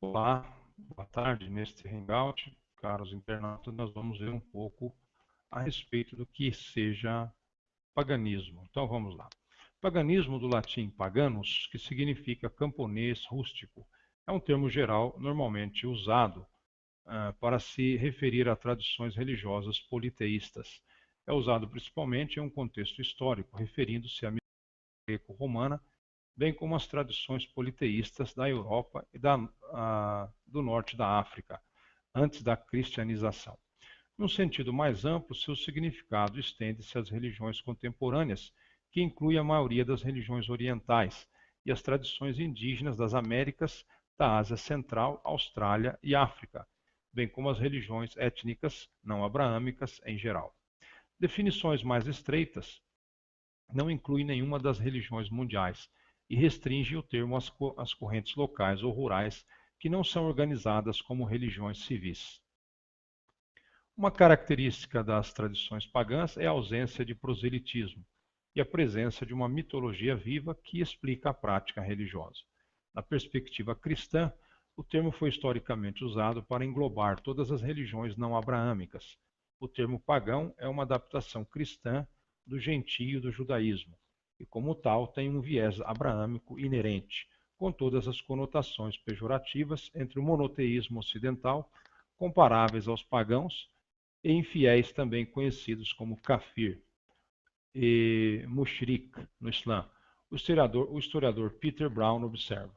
Olá, boa tarde. Neste Hangout, caros internautas, nós vamos ver um pouco a respeito do que seja paganismo. Então vamos lá. Paganismo, do latim paganus, que significa camponês rústico, é um termo geral normalmente usado para se referir a tradições religiosas politeístas. É usado principalmente em um contexto histórico, referindo-se à mitologia greco-romana, bem como as tradições politeístas da Europa e do norte da África, antes da cristianização. Num sentido mais amplo, seu significado estende-se às religiões contemporâneas, que inclui a maioria das religiões orientais e as tradições indígenas das Américas, da Ásia Central, Austrália e África, bem como as religiões étnicas não abraâmicas em geral. Definições mais estreitas não incluem nenhuma das religiões mundiais e restringe o termo às correntes locais ou rurais que não são organizadas como religiões civis. Uma característica das tradições pagãs é a ausência de proselitismo e a presença de uma mitologia viva que explica a prática religiosa. Na perspectiva cristã, o termo foi historicamente usado para englobar todas as religiões não abraâmicas. O termo pagão é uma adaptação cristã do gentio do judaísmo e, como tal, tem um viés abraâmico inerente, com todas as conotações pejorativas entre o monoteísmo ocidental, comparáveis aos pagãos, e infiéis também conhecidos como kafir e mushrik no Islã. O historiador Peter Brown observa: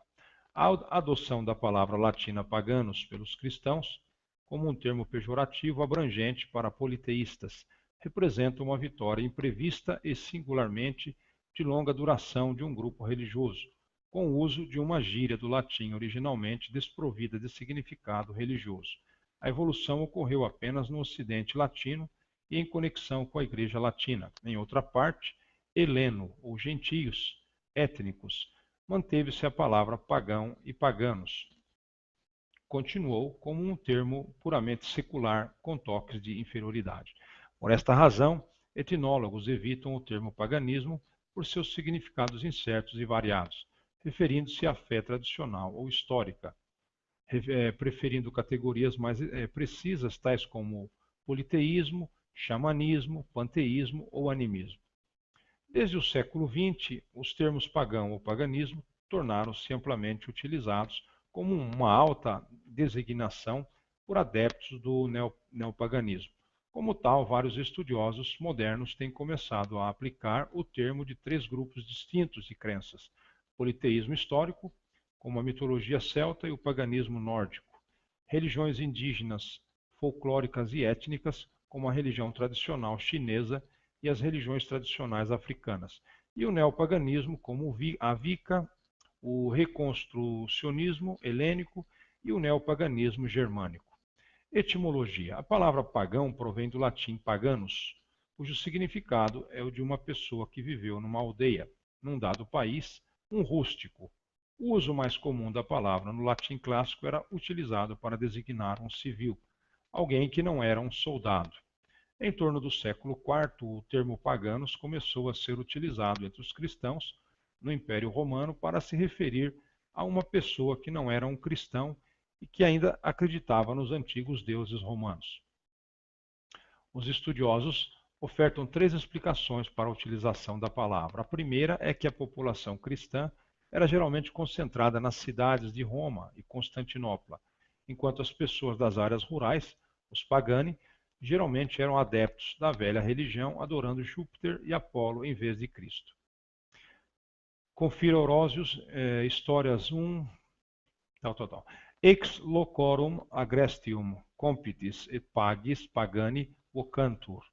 a adoção da palavra latina paganos pelos cristãos, como um termo pejorativo abrangente para politeístas, representa uma vitória imprevista e singularmente de longa duração de um grupo religioso, com o uso de uma gíria do latim originalmente desprovida de significado religioso. A evolução ocorreu apenas no Ocidente Latino e em conexão com a Igreja Latina. Em outra parte, heleno ou gentios, étnicos, manteve-se a palavra pagão e paganos. Continuou como um termo puramente secular com toques de inferioridade. Por esta razão, etnólogos evitam o termo paganismo por seus significados incertos e variados, referindo-se à fé tradicional ou histórica, preferindo categorias mais precisas, tais como politeísmo, xamanismo, panteísmo ou animismo. Desde o século XX, os termos pagão ou paganismo tornaram-se amplamente utilizados como uma alta designação por adeptos do neopaganismo. Como tal, vários estudiosos modernos têm começado a aplicar o termo de três grupos distintos de crenças: politeísmo histórico, como a mitologia celta e o paganismo nórdico; religiões indígenas, folclóricas e étnicas, como a religião tradicional chinesa e as religiões tradicionais africanas; e o neopaganismo, como a Wicca, o reconstrucionismo helênico e o neopaganismo germânico. Etimologia: a palavra pagão provém do latim paganus, cujo significado é o de uma pessoa que viveu numa aldeia, num dado país, um rústico. O uso mais comum da palavra no latim clássico era utilizado para designar um civil, alguém que não era um soldado. Em torno do século IV, o termo paganos começou a ser utilizado entre os cristãos no Império Romano para se referir a uma pessoa que não era um cristão e que ainda acreditava nos antigos deuses romanos. Os estudiosos ofertam três explicações para a utilização da palavra. A primeira é que a população cristã era geralmente concentrada nas cidades de Roma e Constantinopla, enquanto as pessoas das áreas rurais, os pagani, geralmente eram adeptos da velha religião, adorando Júpiter e Apolo em vez de Cristo. Confira Orósios, Histórias 1, tal. Ex locorum agrestium compitis et pagis pagani vocantur.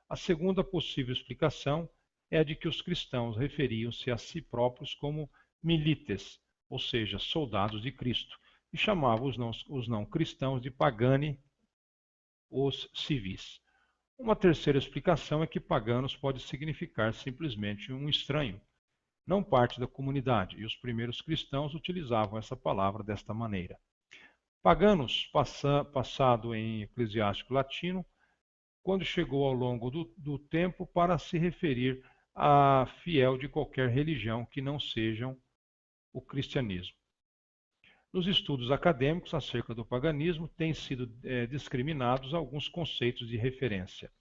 A segunda possível explicação é a de que os cristãos referiam-se a si próprios como milites, ou seja, soldados de Cristo, e chamavam os não cristãos de pagani, os civis. Uma terceira explicação é que paganos pode significar simplesmente um estranho, não parte da comunidade, e os primeiros cristãos utilizavam essa palavra desta maneira. Paganos, passado em eclesiástico latino, quando chegou ao longo do tempo para se referir a fiel de qualquer religião que não sejam o cristianismo. Nos estudos acadêmicos acerca do paganismo, têm sido discriminados alguns conceitos de referência.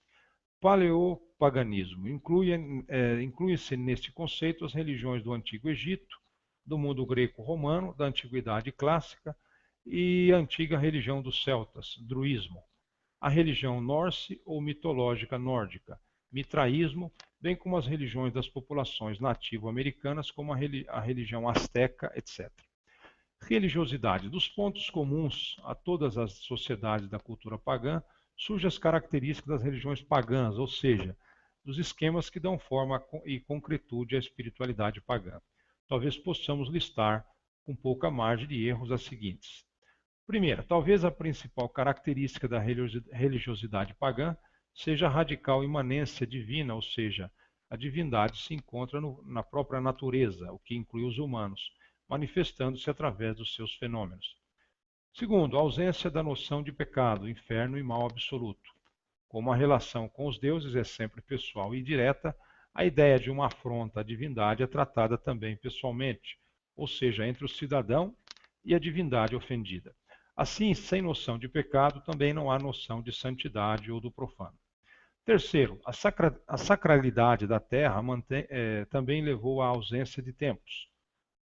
Paleopaganismo inclui-se neste conceito as religiões do Antigo Egito, do mundo greco-romano, da Antiguidade Clássica e a antiga religião dos celtas, druismo, a religião norse ou mitológica nórdica, mitraísmo, bem como as religiões das populações nativo-americanas, como a religião asteca, etc. Religiosidade. Dos pontos comuns a todas as sociedades da cultura pagã, surgem as características das religiões pagãs, ou seja, dos esquemas que dão forma e concretude à espiritualidade pagã. Talvez possamos listar, com pouca margem de erros, as seguintes. Primeira, talvez a principal característica da religiosidade pagã seja a radical imanência divina, ou seja, a divindade se encontra na própria natureza, o que inclui os humanos, manifestando-se através dos seus fenômenos. Segundo, a ausência da noção de pecado, inferno e mal absoluto. Como a relação com os deuses é sempre pessoal e direta, a ideia de uma afronta à divindade é tratada também pessoalmente, ou seja, entre o cidadão e a divindade ofendida. Assim, sem noção de pecado, também não há noção de santidade ou do profano. Terceiro, a sacralidade da terra também levou à ausência de templos,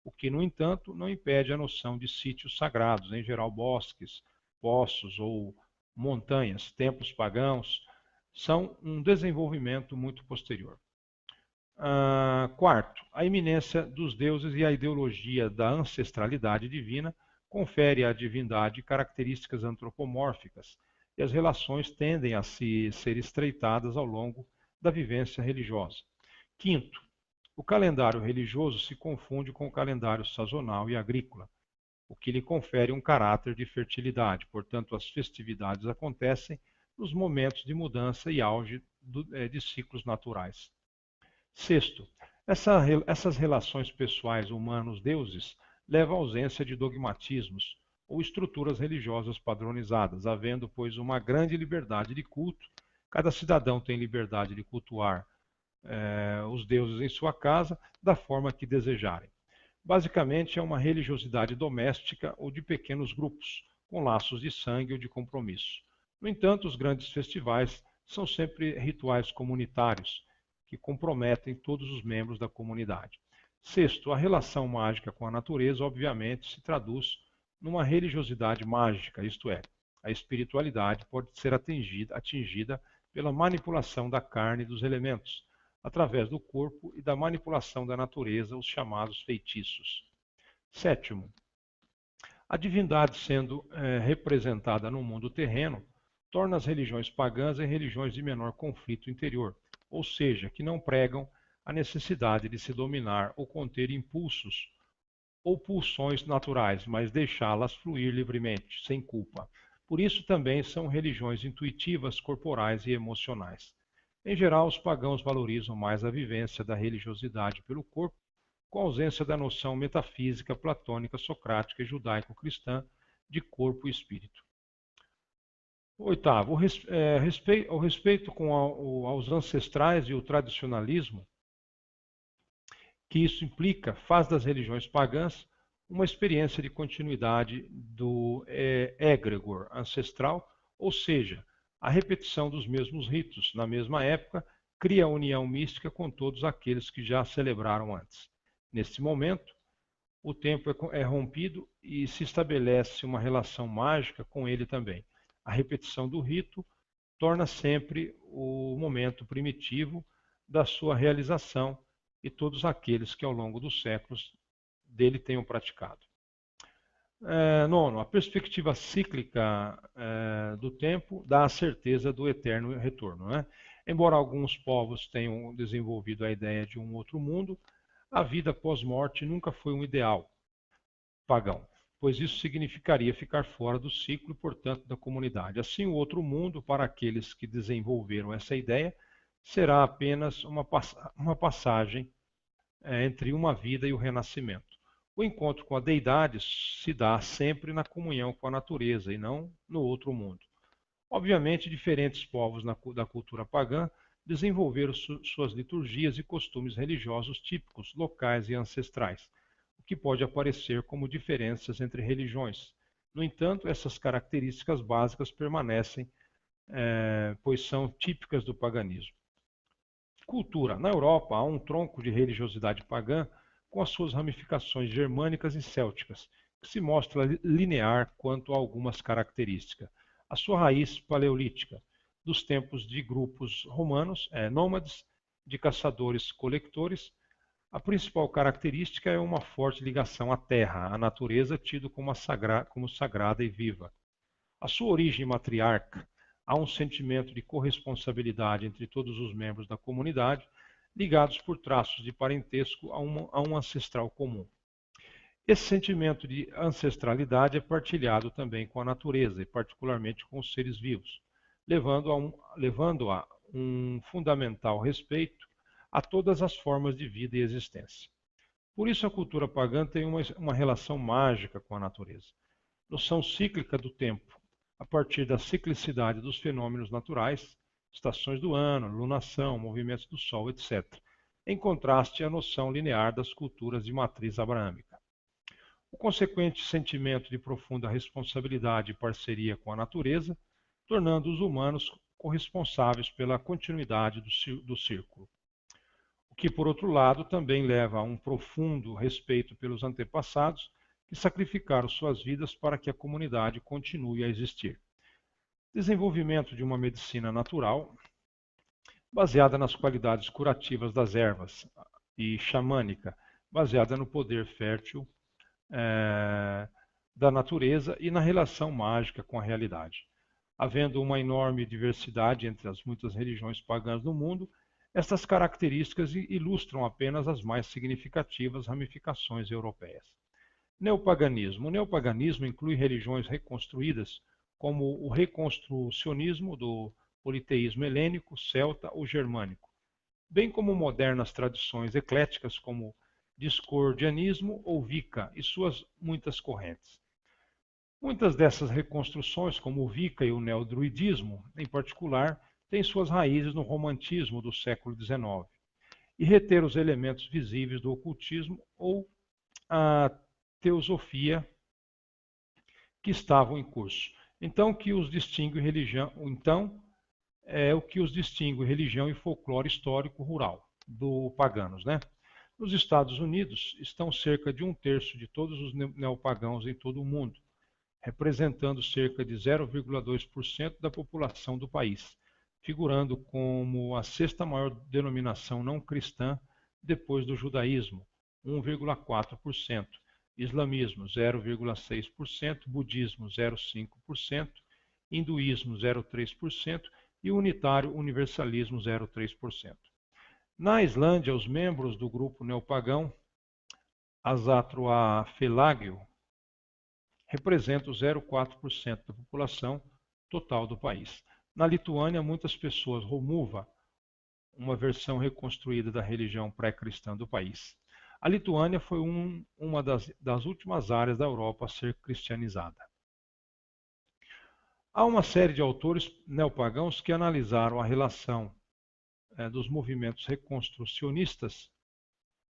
o que, no entanto, não impede a noção de sítios sagrados, em geral bosques, poços ou montanhas, templos pagãos, são um desenvolvimento muito posterior. Quarto, a iminência dos deuses e a ideologia da ancestralidade divina confere à divindade características antropomórficas, e as relações tendem a ser estreitadas ao longo da vivência religiosa. Quinto, o calendário religioso se confunde com o calendário sazonal e agrícola, o que lhe confere um caráter de fertilidade. Portanto, as festividades acontecem nos momentos de mudança e auge de ciclos naturais. Sexto, essas relações pessoais humanos-deuses levam à ausência de dogmatismos ou estruturas religiosas padronizadas, havendo, pois, uma grande liberdade de culto. Cada cidadão tem liberdade de cultuar os deuses em sua casa da forma que desejarem. Basicamente, é uma religiosidade doméstica ou de pequenos grupos, com laços de sangue ou de compromisso. No entanto, os grandes festivais são sempre rituais comunitários, que comprometem todos os membros da comunidade. Sexto, a relação mágica com a natureza, obviamente, se traduz numa religiosidade mágica, isto é, a espiritualidade pode ser atingida pela manipulação da carne e dos elementos, através do corpo e da manipulação da natureza, os chamados feitiços. Sétimo, a divindade sendo representada no mundo terreno, torna as religiões pagãs em religiões de menor conflito interior, ou seja, que não pregam a necessidade de se dominar ou conter impulsos ou pulsões naturais, mas deixá-las fluir livremente, sem culpa. Por isso também são religiões intuitivas, corporais e emocionais. Em geral, os pagãos valorizam mais a vivência da religiosidade pelo corpo, com a ausência da noção metafísica, platônica, socrática e judaico-cristã de corpo e espírito. Oitavo, o respeito aos ancestrais e o tradicionalismo, que isso implica, faz das religiões pagãs uma experiência de continuidade do egregor ancestral, ou seja, a repetição dos mesmos ritos na mesma época cria a união mística com todos aqueles que já celebraram antes. Neste momento, o tempo é rompido e se estabelece uma relação mágica com ele também. A repetição do rito torna sempre o momento primitivo da sua realização e todos aqueles que ao longo dos séculos dele tenham praticado. Nono, a perspectiva cíclica do tempo dá a certeza do eterno retorno. Né? Embora alguns povos tenham desenvolvido a ideia de um outro mundo, a vida pós-morte nunca foi um ideal pagão, pois isso significaria ficar fora do ciclo e, portanto, da comunidade. Assim, o outro mundo, para aqueles que desenvolveram essa ideia, será apenas uma passagem entre uma vida e o renascimento. O encontro com a deidade se dá sempre na comunhão com a natureza e não no outro mundo. Obviamente, diferentes povos da cultura pagã desenvolveram suas liturgias e costumes religiosos típicos, locais e ancestrais, o que pode aparecer como diferenças entre religiões. No entanto, essas características básicas permanecem, pois são típicas do paganismo. Cultura. Na Europa, há um tronco de religiosidade pagã com as suas ramificações germânicas e célticas, que se mostra linear quanto a algumas características. A sua raiz paleolítica, dos tempos de grupos romanos, nômades, de caçadores-coletores. A principal característica é uma forte ligação à terra, à natureza, tido como sagrada e viva. A sua origem matriarca, há um sentimento de corresponsabilidade entre todos os membros da comunidade, ligados por traços de parentesco a um ancestral comum. Esse sentimento de ancestralidade é partilhado também com a natureza, e particularmente com os seres vivos, levando a um fundamental respeito a todas as formas de vida e existência. Por isso a cultura pagã tem uma relação mágica com a natureza. Noção cíclica do tempo, a partir da ciclicidade dos fenômenos naturais, estações do ano, lunação, movimentos do Sol, etc., em contraste à noção linear das culturas de matriz abraâmica. O consequente sentimento de profunda responsabilidade e parceria com a natureza, tornando os humanos corresponsáveis pela continuidade do círculo. O que, por outro lado, também leva a um profundo respeito pelos antepassados que sacrificaram suas vidas para que a comunidade continue a existir. Desenvolvimento de uma medicina natural, baseada nas qualidades curativas das ervas, e xamânica, baseada no poder fértil da natureza e na relação mágica com a realidade. Havendo uma enorme diversidade entre as muitas religiões pagãs do mundo, estas características ilustram apenas as mais significativas ramificações europeias. Neopaganismo. O neopaganismo inclui religiões reconstruídas, como o reconstrucionismo do politeísmo helênico, celta ou germânico, bem como modernas tradições ecléticas como discordianismo ou Wicca e suas muitas correntes. Muitas dessas reconstruções, como o Wicca e o neodruidismo, em particular, têm suas raízes no romantismo do século XIX e reter os elementos visíveis do ocultismo ou a teosofia que estavam em curso. Então, o que os distingue religião e folclore histórico rural do paganos, né? Nos Estados Unidos estão cerca de 1/3 de todos os neopagãos em todo o mundo, representando cerca de 0,2% da população do país, figurando como a sexta maior denominação não cristã depois do judaísmo, 1,4%, islamismo 0,6%, budismo 0,5%, hinduísmo 0,3% e unitário universalismo 0,3%. Na Islândia, os membros do grupo neopagão Azathoafelagio representam 0,4% da população total do país. Na Lituânia, muitas pessoas Romuva, uma versão reconstruída da religião pré-cristã do país. A Lituânia foi uma das últimas áreas da Europa a ser cristianizada. Há uma série de autores neopagãos que analisaram a relação dos movimentos reconstrucionistas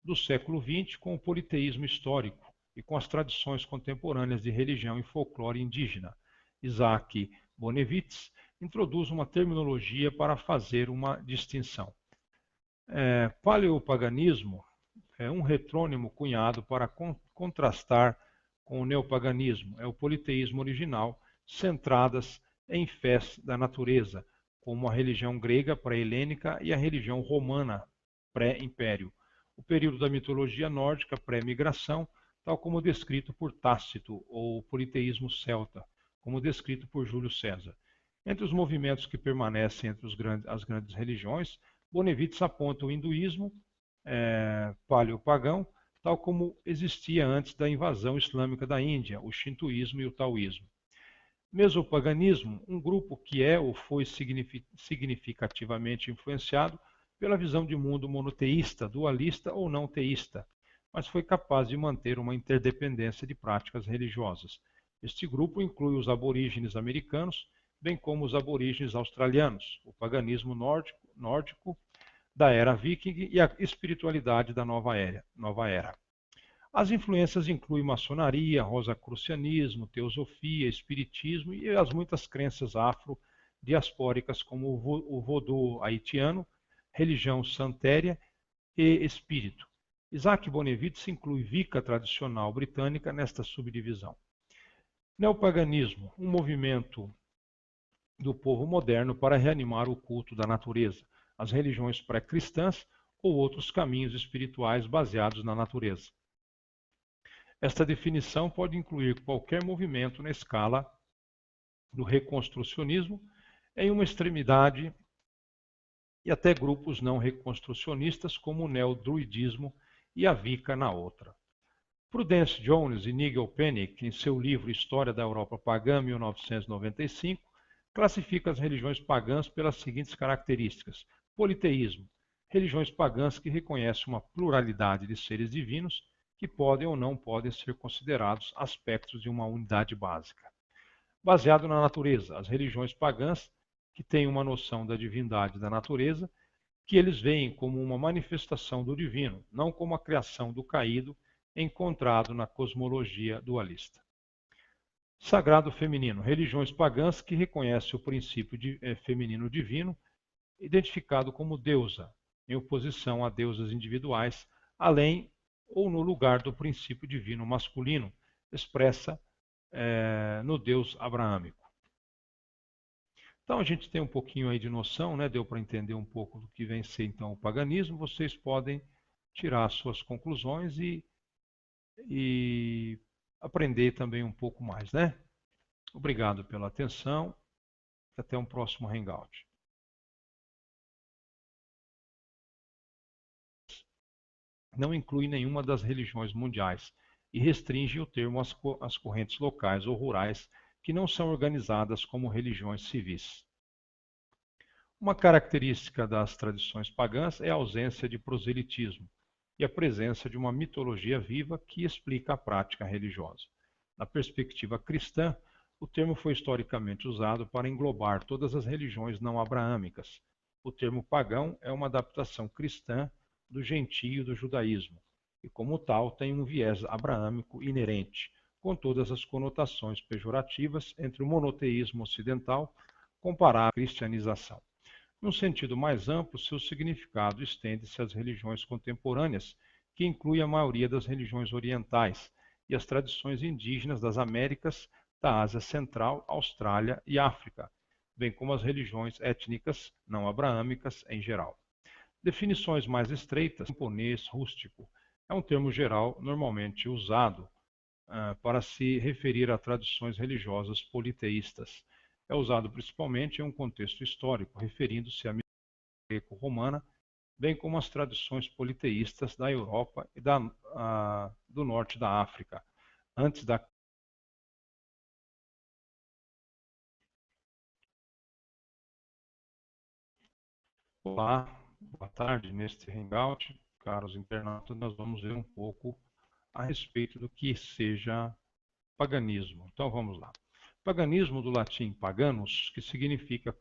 do século XX com o politeísmo histórico e com as tradições contemporâneas de religião e folclore indígena. Isaac Bonewitz introduz uma terminologia para fazer uma distinção. Paleopaganismo é um retrônimo cunhado para contrastar com o neopaganismo, é o politeísmo original, centradas em fés da natureza, como a religião grega pré-helênica e a religião romana pré-império. O período da mitologia nórdica pré-migração, tal como descrito por Tácito, ou politeísmo celta, como descrito por Júlio César. Entre os movimentos que permanecem entre as grandes religiões, Bonewitz aponta o hinduísmo paleopagão, tal como existia antes da invasão islâmica da Índia, o shintoísmo e o taoísmo. Mesopaganismo, um grupo que é ou foi significativamente influenciado pela visão de mundo monoteísta, dualista ou não teísta, mas foi capaz de manter uma interdependência de práticas religiosas. Este grupo inclui os aborígenes americanos, bem como os aborígenes australianos, o paganismo nórdico da era viking e a espiritualidade da nova era. As influências incluem maçonaria, rosacrucianismo, teosofia, espiritismo e as muitas crenças afro-diaspóricas como o vodô haitiano, religião santéria e espírito. Isaac Bonevitz inclui Wicca tradicional britânica nesta subdivisão. Neopaganismo, um movimento do povo moderno para reanimar o culto da natureza, as religiões pré-cristãs ou outros caminhos espirituais baseados na natureza. Esta definição pode incluir qualquer movimento na escala do reconstrucionismo em uma extremidade e até grupos não reconstrucionistas como o neodruidismo e a Wicca na outra. Prudence Jones e Nigel Pennick, em seu livro História da Europa Pagã, 1995, classifica as religiões pagãs pelas seguintes características: politeísmo, religiões pagãs que reconhecem uma pluralidade de seres divinos que podem ou não podem ser considerados aspectos de uma unidade básica. Baseado na natureza, as religiões pagãs que têm uma noção da divindade da natureza, que eles veem como uma manifestação do divino, não como a criação do caído encontrado na cosmologia dualista. Sagrado feminino, religiões pagãs que reconhecem o princípio feminino divino, identificado como deusa, em oposição a deusas individuais, além ou no lugar do princípio divino masculino, expressa no Deus abraâmico. Então a gente tem um pouquinho aí de noção, né? Deu para entender um pouco do que vem ser então o paganismo. Vocês podem tirar suas conclusões e aprender também um pouco mais, né? Obrigado pela atenção. Até um próximo Hangout. Não inclui nenhuma das religiões mundiais e restringe o termo às correntes locais ou rurais que não são organizadas como religiões civis. Uma característica das tradições pagãs é a ausência de proselitismo e a presença de uma mitologia viva que explica a prática religiosa. Na perspectiva cristã, o termo foi historicamente usado para englobar todas as religiões não abraâmicas. O termo pagão é uma adaptação cristã do gentio do judaísmo, e como tal tem um viés abraâmico inerente, com todas as conotações pejorativas entre o monoteísmo ocidental comparado à cristianização. Num sentido mais amplo, seu significado estende-se às religiões contemporâneas, que inclui a maioria das religiões orientais e as tradições indígenas das Américas, da Ásia Central, Austrália e África, bem como as religiões étnicas não abraâmicas em geral. Definições mais estreitas: camponês rústico é um termo geral normalmente usado para se referir a tradições religiosas politeístas. É usado principalmente em um contexto histórico, referindo-se à mitologia greco-romana, bem como às tradições politeístas da Europa e do norte da África, antes da Olá, boa tarde. Neste Hangout, caros internautas, nós vamos ver um pouco a respeito do que seja paganismo. Então vamos lá. Paganismo do latim paganus, que significa